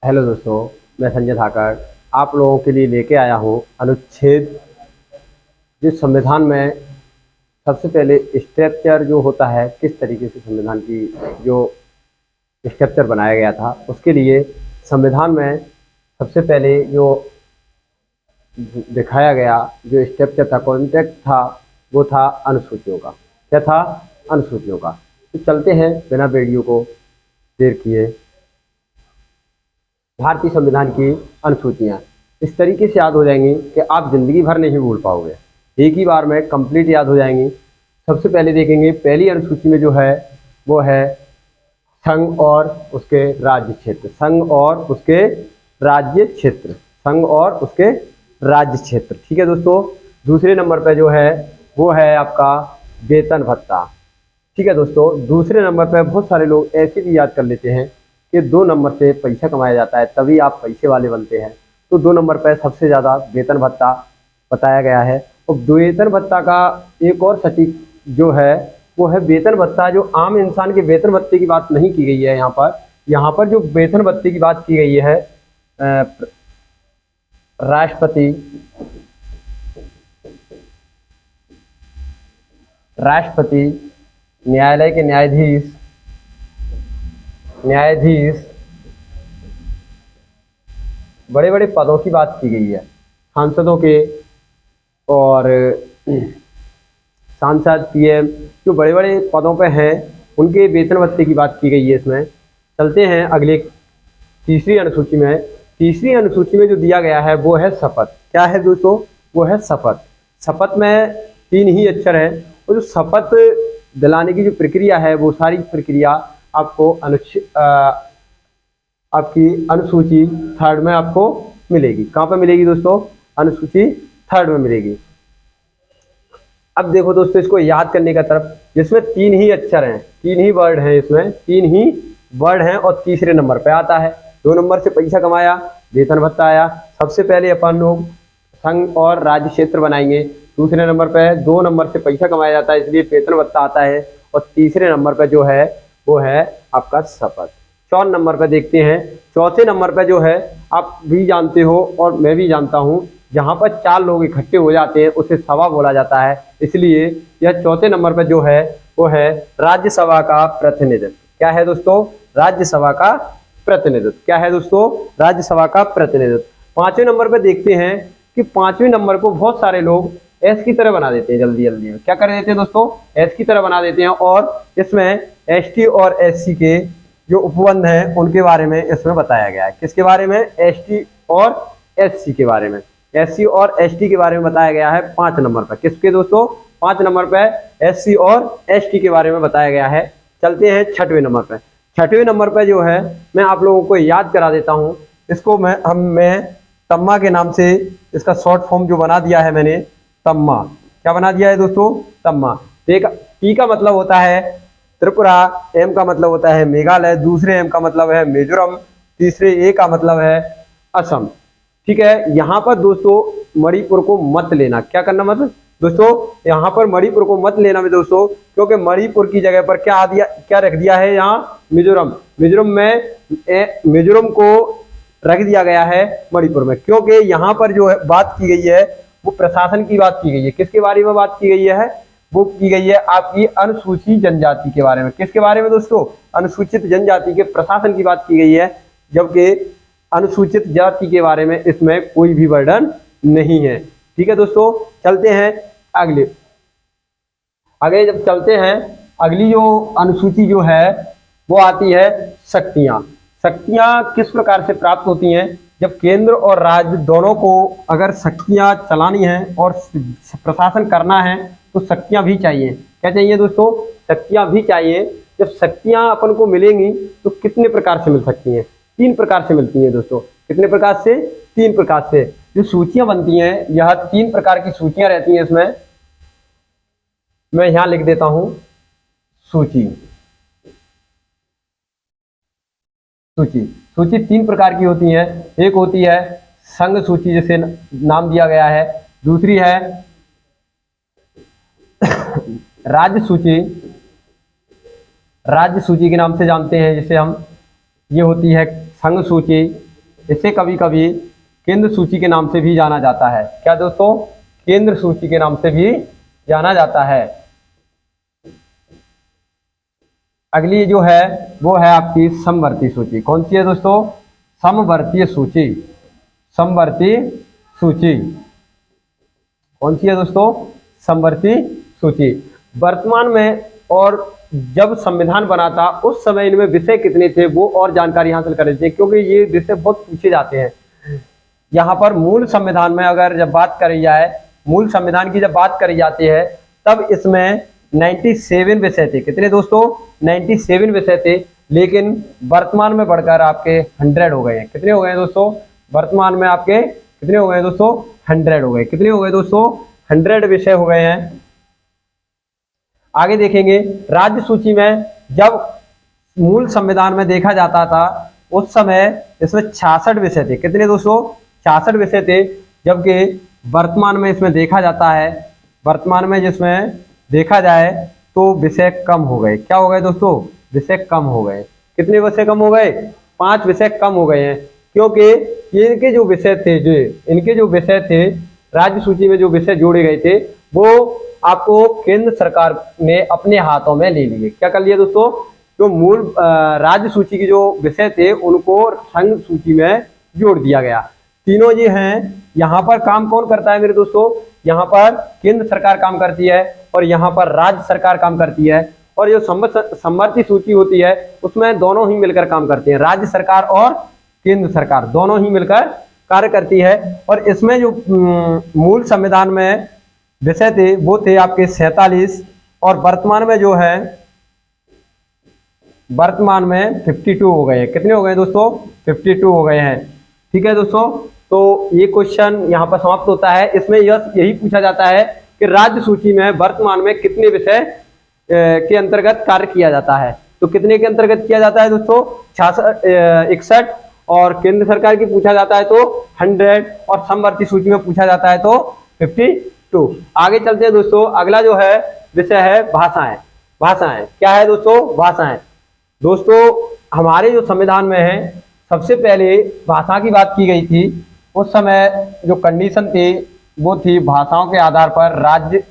Hello दोस्तों, मैं संजय धाकड़ आप लोगों के लिए लेके आया हूँ अनुच्छेद। जिस संविधान में सबसे पहले स्ट्रक्चर जो होता है, किस तरीके से संविधान की जो स्ट्रक्चर बनाया गया था, उसके लिए संविधान में सबसे पहले जो दिखाया गया जो स्ट्रक्चर था, कॉन्टेक्ट था, वो था अनुसूचियों का। क्या था? अनुसूचियों का। तो चलते हैं बिना वीडियो को देर किए। भारतीय संविधान की अनुसूचियाँ इस तरीके से याद हो जाएंगी कि आप जिंदगी भर नहीं भूल पाओगे, एक ही बार में कंप्लीट याद हो जाएंगी। सबसे पहले देखेंगे, पहली अनुसूची में जो है वो है संघ और उसके राज्य क्षेत्र। संघ और उसके राज्य क्षेत्र। संघ और उसके राज्य क्षेत्र। ठीक है दोस्तों। दूसरे नंबर पर जो है वो है आपका वेतन भत्ता। ठीक है दोस्तों। दूसरे नंबर पर बहुत सारे लोग ऐसे भी याद कर लेते हैं कि 2 नंबर से पैसा कमाया जाता है, तभी आप पैसे वाले बनते हैं। तो 2 नंबर पर सबसे ज़्यादा वेतन भत्ता बताया गया है। और वेतन भत्ता का एक और सटीक जो है वो है वेतन भत्ता, जो आम इंसान के वेतन भत्ते की बात नहीं की गई है यहाँ पर। यहाँ पर जो वेतन भत्ते की बात की गई है राष्ट्रपति, न्यायालय के न्यायाधीश, बड़े बड़े पदों की बात की गई है। सांसदों के और सांसद, पीएम, जो बड़े बड़े पदों पे हैं, उनके वेतन भत्ते की बात की गई है इसमें। चलते हैं अगले तीसरी अनुसूची में। तीसरी अनुसूची में जो दिया गया है वो है शपथ। क्या है दोस्तों? वो है शपथ। शपथ में 3 ही अक्षर हैं। और जो शपथ दिलाने की जो प्रक्रिया है, वो सारी प्रक्रिया आपको आपकी अनुसूची 3rd में आपको मिलेगी। कहाँ पर मिलेगी दोस्तों? अनुसूची 3rd में मिलेगी। अब देखो दोस्तों, इसको याद करने का तरफ, जिसमें 3 ही अक्षर हैं, 3 ही वर्ड हैं, इसमें 3 ही वर्ड हैं और तीसरे नंबर पे आता है। 2 नंबर से पैसा कमाया, वेतन भत्ता आया। सबसे पहले अपन लोग संघ और राज्य क्षेत्र बनाएंगे। दूसरे नंबर पे 2 नंबर से पैसा कमाया जाता है, इसलिए वेतन भत्ता आता है। और तीसरे नंबर पे जो है वो है आपका शपथ। 4 नंबर पे देखते हैं। चौथे नंबर पे जो है, आप भी जानते हो और मैं भी जानता हूँ, जहाँ पर 4 लोग इकट्ठे हो जाते हैं उसे सभा बोला जाता है। इसलिए यह चौथे नंबर पर जो है वो है राज्यसभा का प्रतिनिधित्व। क्या है दोस्तों? राज्यसभा का प्रतिनिधित्व। क्या है दोस्तों? राज्यसभा का प्रतिनिधित्व। 5वें नंबर पर देखते हैं कि 5वें नंबर को बहुत सारे लोग एस की तरह बना देते हैं। जल्दी जल्दी में क्या कर देते हैं दोस्तों? एस की तरह बना देते हैं। और इसमें एसटी और एससी के जो उपबंध हैं उनके बारे में इसमें बताया गया है। किसके बारे में? एसटी और एससी के बारे में। एससी और एसटी के बारे में बताया गया है 5 नंबर पर। किसके दोस्तों? 5 नंबर पर एससी और एसटी के बारे में बताया गया है। चलते हैं 6वें नंबर पर। 6वें नंबर पर जो है मैं आप लोगों को याद करा देता हूँ। इसको मैं तम्मा के नाम से इसका शॉर्ट फॉर्म जो बना दिया है मैंने, तम्मा। क्या बना दिया है दोस्तों? तम्मा। टी का मतलब होता है त्रिपुरा, एम का मतलब होता है मेघालय, दूसरे एम का मतलब है मिजोरम, तीसरे ए का मतलब है असम। ठीक है। यहाँ पर दोस्तों मणिपुर को मत लेना। क्या करना मत दोस्तों? यहाँ पर मणिपुर को मत लेना में दोस्तों, क्योंकि मणिपुर की जगह पर क्या रख दिया है यहाँ? मिजोरम। मिजोरम में मिजोरम को रख दिया गया है मणिपुर में, क्योंकि यहाँ पर जो है बात की गई है वो प्रशासन की बात की गई है। किसके बारे में बात की गई है? वो की गई है आपकी अनुसूचित जनजाति के बारे में। किसके बारे में दोस्तों? अनुसूचित जनजाति के प्रशासन की बात की गई है, जबकि अनुसूचित जाति के बारे में इसमें कोई भी वर्णन नहीं है। ठीक है दोस्तों। चलते हैं आगे जब चलते हैं, अगली जो अनुसूची जो है वो आती है शक्तियां। शक्तियां किस प्रकार से प्राप्त होती हैं? जब केंद्र और राज्य दोनों को अगर शक्तियां चलानी है और प्रशासन करना है तो शक्तियां भी चाहिए। क्या चाहिए दोस्तों? शक्तियां भी चाहिए। जब शक्तियां अपन को मिलेंगी तो कितने प्रकार से मिल सकती हैं? 3 प्रकार से मिलती हैं दोस्तों। कितने प्रकार से? 3 प्रकार से जो सूचियां बनती हैं, यह 3 प्रकार की सूचियां रहती हैं। इसमें मैं यहां लिख देता हूं सूची। सूची 3 प्रकार की होती है। एक होती है संघ सूची, जैसे नाम दिया गया है। दूसरी है राज्य सूची, राज्य सूची के नाम से जानते हैं जिसे हम। ये होती है संघ सूची। इसे कभी कभी केंद्र सूची के नाम से भी जाना जाता है। क्या दोस्तों? केंद्र सूची के नाम से भी जाना जाता है। अगली जो है वो है आपकी समवर्ती सूची। कौन सी है दोस्तों? समवर्तीय सूची। समवर्ती सूची कौन सी है दोस्तों? समवर्ती सूची। वर्तमान में और जब संविधान बना था उस समय इनमें विषय कितने थे वो और जानकारी हासिल कर लेते हैं, क्योंकि ये विषय बहुत पूछे जाते हैं। यहाँ पर मूल संविधान में अगर जब बात करी जाए, मूल संविधान की जब बात करी जाती है, तब इसमें 97 विषय थे। कितने दोस्तों? 97 विषय थे, लेकिन वर्तमान में बढ़कर आपके 100 हो गए हैं। कितने हो गए हैं दोस्तों? वर्तमान में आपके कितने हो गए दोस्तों? 100 हो गए। कितने हो गए दोस्तों? 100 विषय हो गए हैं। आगे देखेंगे, राज्य सूची में जब मूल संविधान में देखा जाता था उस समय इसमें 66 विषय थे। कितने दोस्तों? 66 विषय थे, जबकि वर्तमान में इसमें देखा जाता है, वर्तमान में जिसमें देखा जाए तो विषय कम हो गए। क्या हो गए दोस्तों? विषय कम हो गए। कितने विषय कम हो गए? 5 विषय कम हो गए हैं, क्योंकि इनके जो विषय थे, इनके जो विषय थे राज्य सूची में जो विषय जोड़े गए थे वो आपको केंद्र सरकार ने अपने हाथों में ले लिए। क्या कर लिया दोस्तों? जो मूल राज्य सूची के जो विषय थे उनको संघ सूची में जोड़ दिया गया। तीनों ये हैं। यहाँ पर काम कौन करता है मेरे दोस्तों? यहाँ पर केंद्र सरकार काम करती है और यहाँ पर राज्य सरकार काम करती है। और जो समवर्ती सूची होती है उसमें दोनों ही मिलकर काम करते हैं, राज्य सरकार और केंद्र सरकार दोनों ही मिलकर कार्य करती है। और इसमें जो मूल संविधान में विषय थे वो थे आपके 47, और वर्तमान में जो है वर्तमान में 52 हो गए हैं। कितने हो गए दोस्तों? 52 हो गए हैं। ठीक है दोस्तों, तो ये क्वेश्चन यहाँ पर समाप्त होता है। इसमें यही पूछा जाता है कि राज्य सूची में वर्तमान में कितने विषय के अंतर्गत कार्य किया जाता है। तो कितने के अंतर्गत किया जाता है दोस्तों? 61, और केंद्र सरकार की पूछा जाता है तो 100, और समवर्ती सूची में पूछा जाता है तो 52। आगे चलते हैं दोस्तों। अगला जो है विषय है भाषाएं। भाषाएं क्या है दोस्तों? भाषाएं दोस्तों हमारे जो संविधान में है सबसे पहले भाषा की बात की गई थी। उस समय जो कंडीशन थी वो थी भाषाओं के आधार पर राज्य,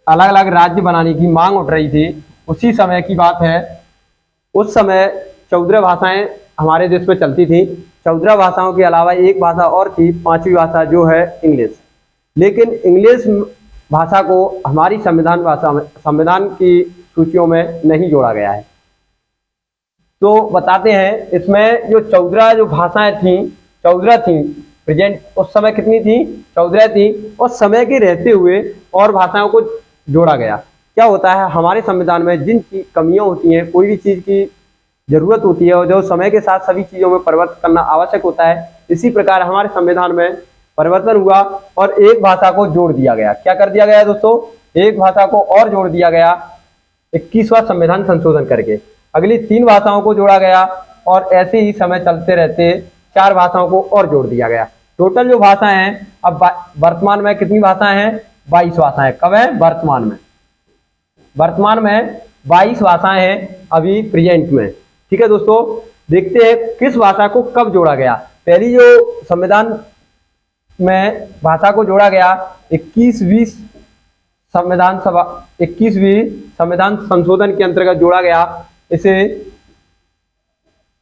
अलग अलग राज्य बनाने की मांग उठ रही थी। उसी समय की बात है। उस समय 14 भाषाएं हमारे देश में चलती थी। 14 भाषाओं के अलावा एक भाषा और थी, 5वीं भाषा जो है इंग्लिश। लेकिन इंग्लिश भाषा को हमारी संविधान भाषा में, संविधान की सूचियों में नहीं जोड़ा गया है। तो बताते हैं, इसमें जो 14 जो भाषाएं थी, 14 थी प्रेजेंट, उस समय कितनी थी? 14 थी। और समय के रहते हुए और भाषाओं को जोड़ा गया। क्या होता है हमारे संविधान में जिन कमियां होती हैं, कोई भी चीज की जरूरत होती है और जो समय के साथ सभी चीजों में परिवर्तन करना आवश्यक होता है, इसी प्रकार हमारे संविधान में परिवर्तन हुआ और एक भाषा को जोड़ दिया गया। क्या कर दिया गया दोस्तों? एक भाषा को और जोड़ दिया गया 21वां संविधान संशोधन करके। अगली 3 भाषाओं को जोड़ा गया और ऐसे ही समय चलते रहते 4 भाषाओं को और जोड़ दिया गया। टोटल जो भाषाएं हैं अब वर्तमान में कितनी भाषाएं हैं? 22 भाषाएं। कब है? वर्तमान में। वर्तमान में 22 भाषाएं हैं अभी प्रेजेंट में। ठीक है दोस्तों, देखते हैं किस भाषा को कब जोड़ा गया। पहली जो संविधान में भाषा को जोड़ा गया 21वीं संविधान संशोधन के अंतर्गत जोड़ा गया। इसे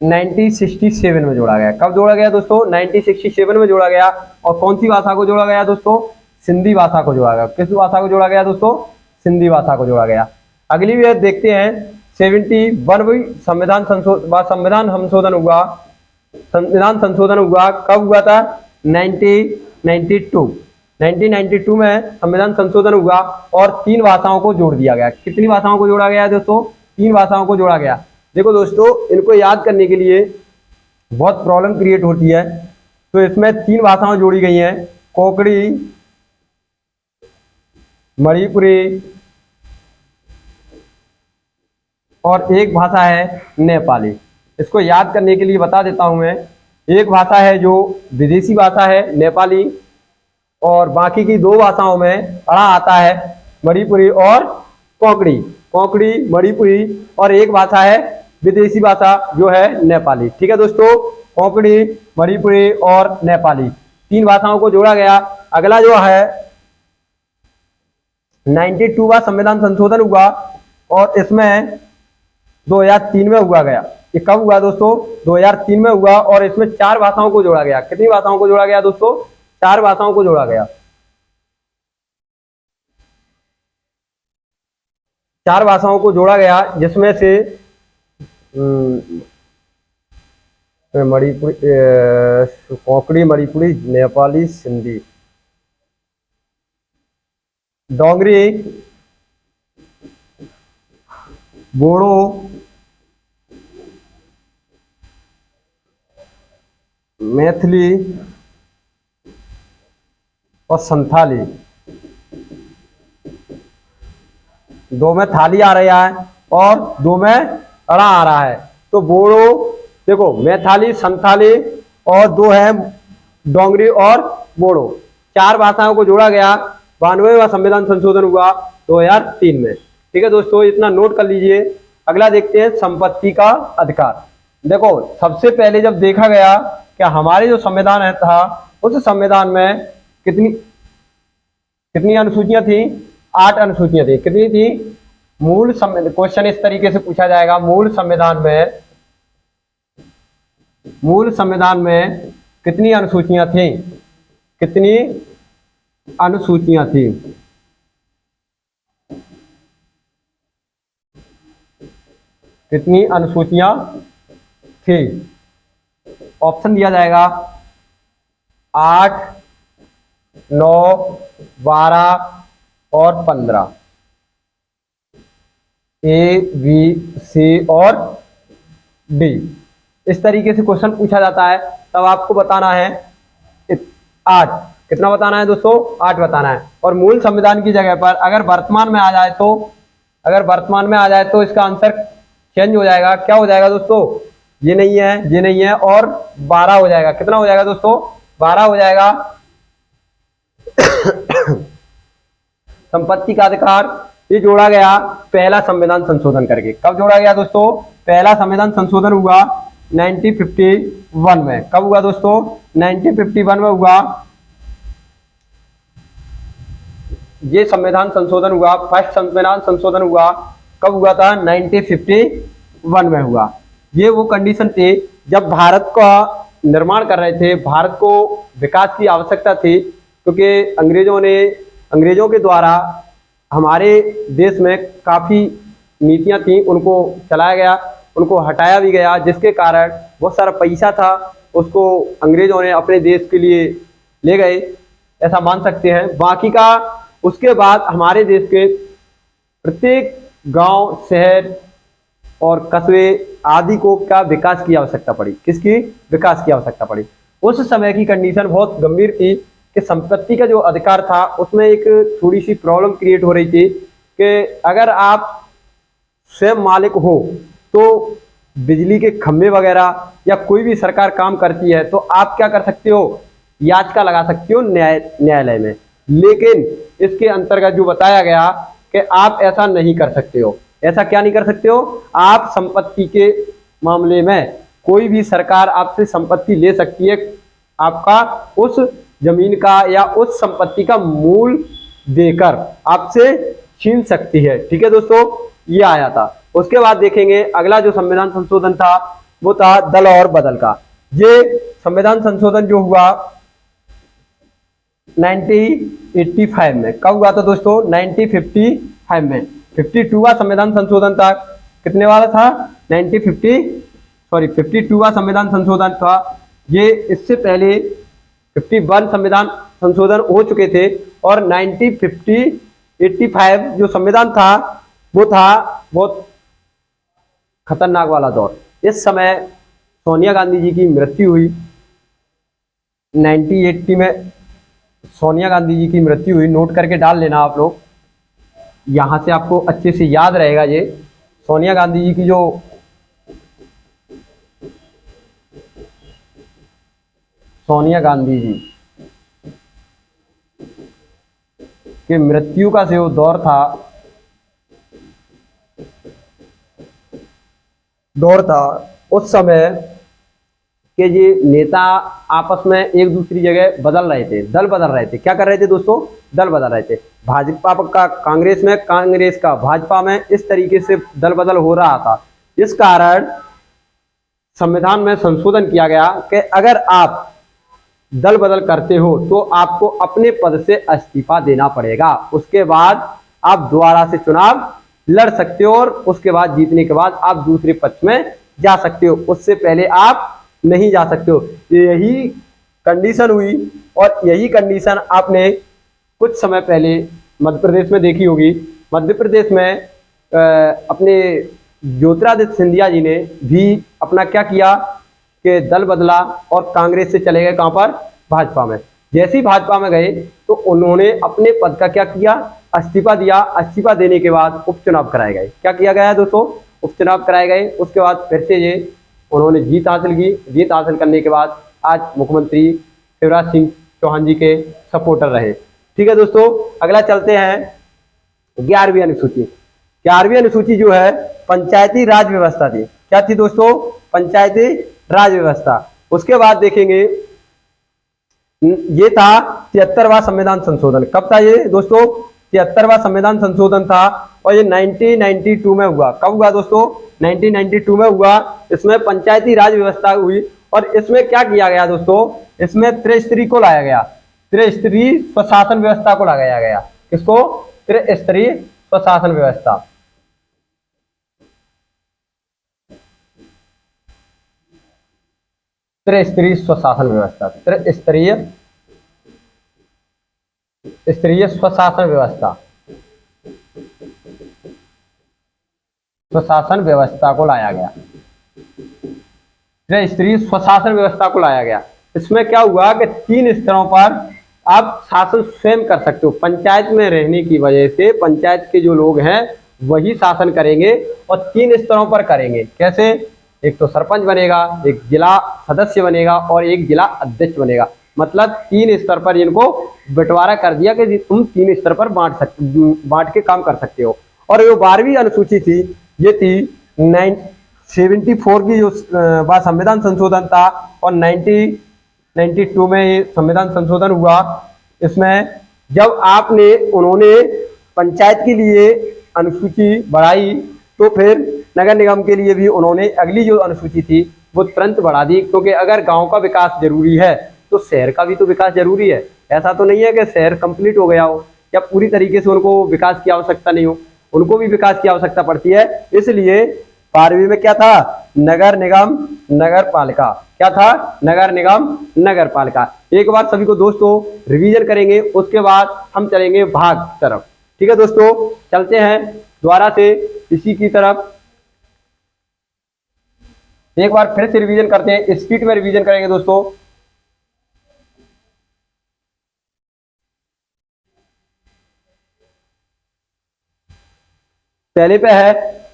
1967 में जोड़ा गया। कब जोड़ा गया दोस्तों? 1967 में जोड़ा गया। और कौन सी भाषा को जोड़ा गया दोस्तों? सिंधी भाषा को जोड़ा गया। किस भाषा को जोड़ा गया दोस्तों? सिंधी भाषा को जोड़ा गया। अगली भी देखते हैं, 71वीं संविधान संशोधन हुआ। संविधान संशोधन हुआ कब हुआ था? 1992 में संविधान संशोधन हुआ और 3 भाषाओं को जोड़ दिया गया। कितनी भाषाओं को जोड़ा गया दोस्तों? 3 भाषाओं को जोड़ा गया। देखो दोस्तों, इनको याद करने के लिए बहुत प्रॉब्लम क्रिएट होती है। तो इसमें 3 भाषाएं जोड़ी गई हैं, कोंकणी, मणिपुरी और एक भाषा है नेपाली। इसको याद करने के लिए बता देता हूं मैं। एक भाषा है जो विदेशी भाषा है नेपाली, और बाकी की 2 भाषाओं में अड़ा आता है मणिपुरी और कोंकणी। कोंकणी, मणिपुरी और एक भाषा है विदेशी भाषा जो है नेपाली। ठीक है दोस्तों, कोंकणी, मणिपुरी और नेपाली, 3 भाषाओं को जोड़ा गया। अगला जो है 92वां संविधान संशोधन हुआ और इसमें 2003 में हुआ गया। ये कब हुआ दोस्तों? 2003 में हुआ और इसमें 4 भाषाओं को जोड़ा गया। कितनी भाषाओं को जोड़ा गया दोस्तों? 4 भाषाओं को जोड़ा गया। 4 भाषाओं को जोड़ा गया जिसमें से मणिपुरी, कोंकणी, मणिपुरी, नेपाली, सिंधी, डोगरी, बोडो, मैथिली और संथाली। 2 में थाली आ रहा है और 2 में अड़ा आ रहा है। तो बोडो देखो, मैथिली, संथाली और 2 है डोगरी और बोडो। 4 भाषाओं को जोड़ा गया। 92वां संविधान संशोधन हुआ 2003 में। ठीक है दोस्तों, इतना नोट कर लीजिए। अगला देखते हैं संपत्ति का अधिकार। देखो, सबसे पहले जब देखा गया कि हमारे जो संविधान है था उस संविधान में कितनी अनुसूचियां थी? 8 अनुसूचियां थी। कितनी थी? मूल संविधान, क्वेश्चन इस तरीके से पूछा जाएगा, मूल संविधान में कितनी अनुसूचियां थी? कितनी अनुसूचियां थी? कितनी अनुसूचियां थी? ऑप्शन दिया जाएगा 8, 9, 12 और 15। ए, बी, सी और डी। इस तरीके से क्वेश्चन पूछा जाता है। तब आपको बताना है 8। कितना बताना है दोस्तों? 8 बताना है। और मूल संविधान की जगह पर अगर वर्तमान में आ जाए तो इसका आंसर चेंज हो जाएगा। क्या हो जाएगा दोस्तों? ये नहीं है और 12 हो जाएगा। कितना हो जाएगा दोस्तों? 12 हो जाएगा। संपत्ति का अधिकार ये जोड़ा गया पहला संविधान संशोधन करके। कब जोड़ा गया दोस्तों? पहला संविधान संशोधन हुआ 1951 में। कब हुआ दोस्तों? 1951 में हुआ। ये संविधान संशोधन हुआ, फर्स्ट संविधान संशोधन हुआ कब हुआ था? 1951 में हुआ। ये वो कंडीशन थी जब भारत का निर्माण कर रहे थे, भारत को विकास की आवश्यकता थी, क्योंकि अंग्रेजों के द्वारा हमारे देश में काफ़ी नीतियां थी, उनको चलाया गया, उनको हटाया भी गया, जिसके कारण बहुत सारा पैसा था उसको अंग्रेजों ने अपने देश के लिए ले गए, ऐसा मान सकते हैं। बाकी का उसके बाद हमारे देश के प्रत्येक गांव, शहर और कस्बे आदि को क्या विकास की आवश्यकता पड़ी? किसकी? विकास की आवश्यकता पड़ी। उस समय की कंडीशन बहुत गंभीर थी कि संपत्ति का जो अधिकार था उसमें एक थोड़ी सी प्रॉब्लम क्रिएट हो रही थी कि अगर आप स्वयं मालिक हो तो बिजली के खंभे वगैरह या कोई भी सरकार काम करती है तो आप क्या कर सकते हो? याचिका लगा सकते हो न्यायालय में। लेकिन इसके अंतर्गत जो बताया गया कि आप ऐसा नहीं कर सकते हो। ऐसा क्या नहीं कर सकते हो? आप संपत्ति के मामले में कोई भी सरकार आपसे संपत्ति ले सकती है, आपका उस जमीन का या उस संपत्ति का मूल देकर आपसे छीन सकती है। ठीक है दोस्तों, ये आया था। उसके बाद देखेंगे अगला जो संविधान संशोधन था वो था दल और बदल का। ये संविधान संशोधन जो हुआ 1985 में। कब हुआ था दोस्तों? 1955 में। 52वां संविधान संशोधन था। कितने वाला था? 52वां संविधान संशोधन था। ये इससे पहले 51 संविधान संशोधन हो चुके थे और 1985 जो संविधान था वो था बहुत खतरनाक वाला दौर। इस समय सोनिया गांधी जी की मृत्यु हुई। 1980 में सोनिया गांधी जी की मृत्यु हुई। नोट करके डाल लेना आप लोग, यहां से आपको अच्छे से याद रहेगा। ये सोनिया गांधी जी की जो सोनिया गांधी जी की मृत्यु का जो दौर था उस समय कि ये नेता आपस में एक दूसरी जगह बदल रहे थे, दल बदल रहे थे। क्या कर रहे थे दोस्तों? दल बदल रहे थे। भाजपा का कांग्रेस में, कांग्रेस का भाजपा में, इस तरीके से दल बदल हो रहा था। इस कारण संविधान में संशोधन किया गया कि अगर आप दल बदल करते हो तो आपको अपने पद से इस्तीफा देना पड़ेगा। उसके बाद आप दोबारा से चुनाव लड़ सकते हो और उसके बाद जीतने के बाद आप दूसरे पक्ष में जा सकते हो, उससे पहले आप नहीं जा सकते हो। यही कंडीशन हुई और यही कंडीशन आपने कुछ समय पहले मध्य प्रदेश में देखी होगी। मध्य प्रदेश में अपने ज्योतिरादित्य सिंधिया जी ने भी अपना क्या किया कि दल बदला और कांग्रेस से चले गए कहां पर? भाजपा में। जैसे ही भाजपा में गए तो उन्होंने अपने पद का क्या किया? इस्तीफा दिया। इस्तीफा देने के बाद उपचुनाव कराए गए। क्या किया गया है दोस्तों? उपचुनाव कराए गए। उसके बाद फिर से ये उन्होंने जीत हासिल की। जीत हासिल करने के बाद आज मुख्यमंत्री शिवराज सिंह चौहान जी के सपोर्टर रहे। ठीक है दोस्तों, अगला चलते हैं 11वीं अनुसूची। 11वीं अनुसूची जो है पंचायती राज व्यवस्था थी। क्या थी दोस्तों? पंचायती राज व्यवस्था। उसके बाद देखेंगे ये था 73वां संविधान संशोधन। कब था ये दोस्तों? 73वां संविधान संशोधन था और ये 1992 में हुआ। कब हुआ दोस्तों? 1992 में हुआ। इसमें पंचायती राज व्यवस्था हुई और इसमें क्या किया गया दोस्तों? इसमें त्रिस्तरीय को लाया गया, त्रिस्तरीय स्वशासन व्यवस्था को लगाया गया। किसको? त्रिस्तरीय स्वशासन व्यवस्था। त्रिस्तरीय स्वशासन व्यवस्था, त्रिस्तरीय स्वशासन व्यवस्था, स्वशासन व्यवस्था को लाया गया। त्रिस्तरीय स्वशासन व्यवस्था को लाया गया। इसमें क्या हुआ कि 3 स्तरों पर आप शासन स्वयं कर सकते हो। पंचायत में रहने की वजह से पंचायत के जो लोग हैं वही शासन करेंगे और 3 स्तरों पर करेंगे। कैसे? एक तो सरपंच बनेगा, एक जिला सदस्य बनेगा और एक जिला अध्यक्ष बनेगा। मतलब 3 स्तर पर इनको बंटवारा कर दिया कि तुम 3 स्तर पर बांट के काम कर सकते हो। और जो 12वीं अनुसूची थी ये थी 74 की जो संविधान संशोधन था और 1992 में ये संविधान संशोधन हुआ। इसमें जब उन्होंने पंचायत के लिए अनुसूची बढ़ाई तो फिर नगर निगम के लिए भी उन्होंने अगली जो अनुसूची थी वो तुरंत बढ़ा दी, क्योंकि अगर गांव का विकास जरूरी है तो शहर का भी तो विकास जरूरी है। ऐसा तो नहीं है कि शहर कंप्लीट हो गया हो या पूरी तरीके से उनको विकास की आवश्यकता नहीं हो, उनको भी विकास की आवश्यकता पड़ती है। इसलिए 12वीं में क्या था? नगर निगम नगर पालिका। क्या था? नगर निगम नगर पालिका। एक बार सभी को दोस्तों रिवीजन करेंगे, उसके बाद हम चलेंगे भाग तरफ। ठीक है दोस्तों, चलते हैं दोबारा से इसी की तरफ। एक बार फिर से रिवीजन करते हैं, स्पीड में रिवीजन करेंगे दोस्तों। पहले पे है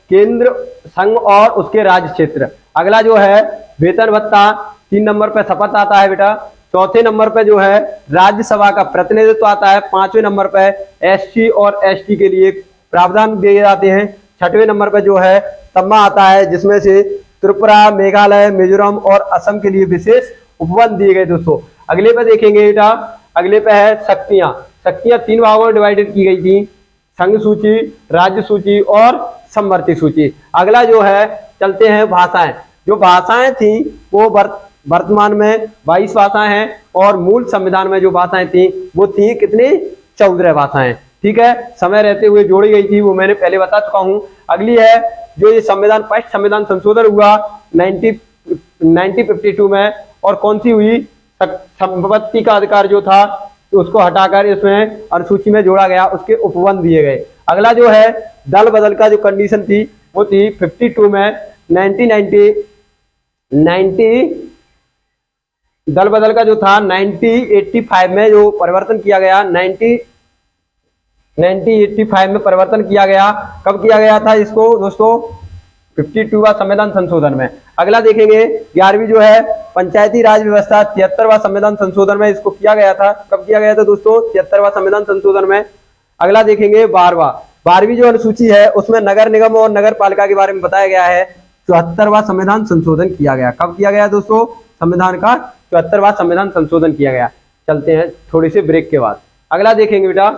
केंद्र, संघ और उसके राज्य क्षेत्र। अगला जो है वेतन भत्ता। 3 नंबर पे शपथ आता है बेटा। चौथे नंबर पे जो है राज्यसभा का प्रतिनिधित्व आता है। 5वें नंबर पे एससी और एसटी के लिए प्रावधान दिए जाते हैं। 6वें नंबर पे जो है तम्मा आता है, जिसमें से त्रिपुरा, मेघालय, मिजोरम और असम के लिए विशेष उपबंध दिए गए दोस्तों। अगले पे देखेंगे बेटा, अगले पे है शक्तियां। शक्तियां 3 भागों में डिवाइडेड की गई थी, संघ सूची, राज्य सूची और समवर्ती सूची। अगला जो है चलते हैं भाषाएं। जो भाषाएं थी वो वर्तमान में 22 भाषाएं हैं और मूल संविधान में जो भाषाएं थी वो थी कितनी? 14 भाषाएं। ठीक है, समय रहते हुए जोड़ी गई थी, वो मैंने पहले बता चुका हूं। अगली है जो ये संविधान फर्स्ट संविधान संशोधन हुआ 1952 में, और कौन सी हुई? संपत्ति का अधिकार जो था तो उसको हटाकर इसमें अनुसूची में जोड़ा गया, उसके उपबंध दिए गए। अगला जो है दल बदल का जो कंडीशन थी वो थी 52 में। 1990 दल बदल का जो था 1985 में जो परिवर्तन किया गया, 1985 में परिवर्तन किया गया। कब किया गया था इसको दोस्तों? 52वां संविधान संशोधन में। अगला देखेंगे 11वीं जो है पंचायती राज व्यवस्था। 73वां संविधान संशोधन में इसको किया गया था। कब किया गया था दोस्तों? 73वां संविधान संशोधन में। अगला देखेंगे 12वीं जो अनुसूची है उसमें नगर निगम और नगर पालिका के बारे में बताया गया है। 74वां संविधान संशोधन किया गया। कब किया गया दोस्तों? संविधान का 74वां संविधान संशोधन किया गया। चलते हैं थोड़ी सी ब्रेक के बाद। अगला देखेंगे बेटा,